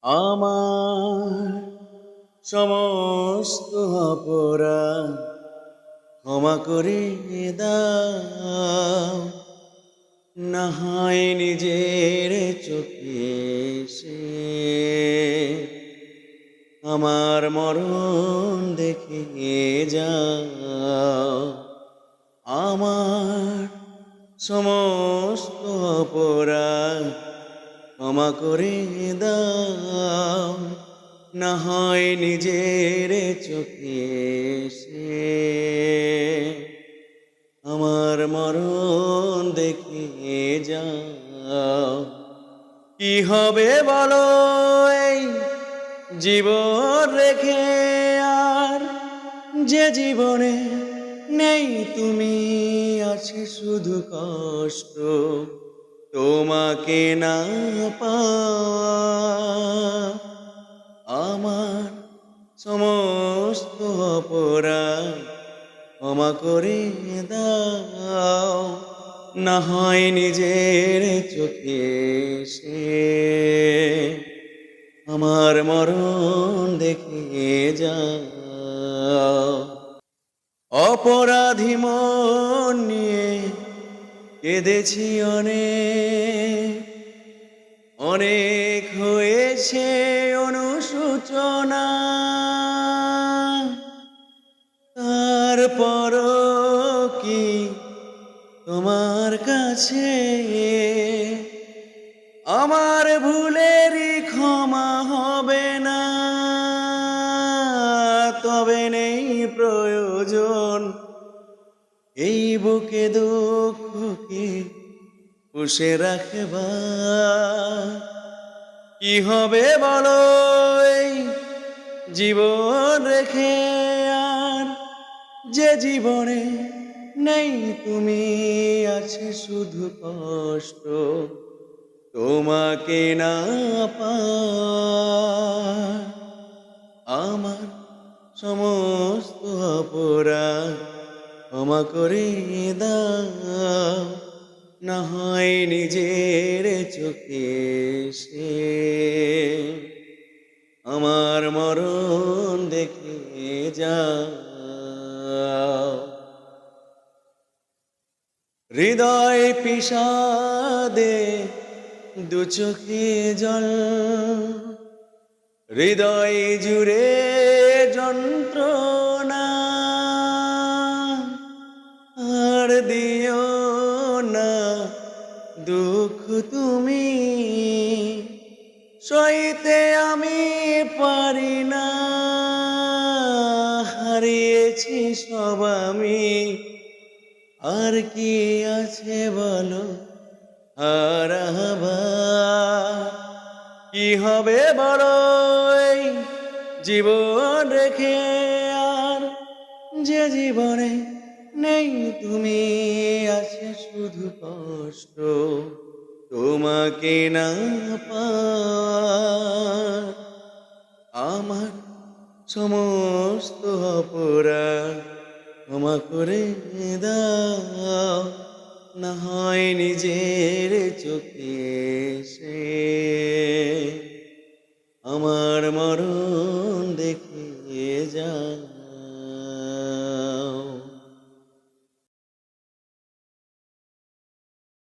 আমার সমস্ত অপরাধ ক্ষমা করে দাও, না হয় নিজের চোখে সে আমার মরণ দেখে যাও। আমার সমস্ত অপরাধ ক্ষমা করে দাও, না হয় নিজের চোখে সে আমার মরণ দেখে যাও। কি হবে বলো এই জীবন রেখে, আর যে জীবনে নেই তুমি, আছে শুধু কষ্ট তোমাকে না পাওয়া। আমার সমস্ত অপরাধ ক্ষমা করে দাও, না হয় নিজের চোখে সে আমার মরণ দেখে যাও। অপরাধী মন নিয়ে কেঁদেছি অনেক, অনেক হয়েছে অনুশোচনা, তারপরও কি তোমার কাছে আমার ভুলেরই ক্ষমা হবে না? তবে নেই প্রয়োজন এই বুকে দুঃখকে পুষে রাখবা। কি হবে বলো এই জীবন রেখে, আর যে জীবনে নেই তুমি, আছে শুধু কষ্ট তোমাকে না পাওয়া। আমার সমস্ত অপরাধ ক্ষমা করে দাও, না হয় নিজের চোখে সে আমার মরণ দেখে যাও। হৃদয় বিষাদে দু চোখে জল, হৃদয় জুড়ে যন্ত্রণা, আর দিও না দুঃখ তুমি, সইতে আমি পারি না। হারিয়েছি সব আমি, আর কি আছে বলো হারাবার? কি হবে বড় এই জীবন রেখে, আর যে জীবনে নেই তুমি, আছে শুধু কষ্ট তোমাকে না পাওয়া। আমার সমস্ত অপরাধ ক্ষমা করে দাও, না হয় নিজের চোখে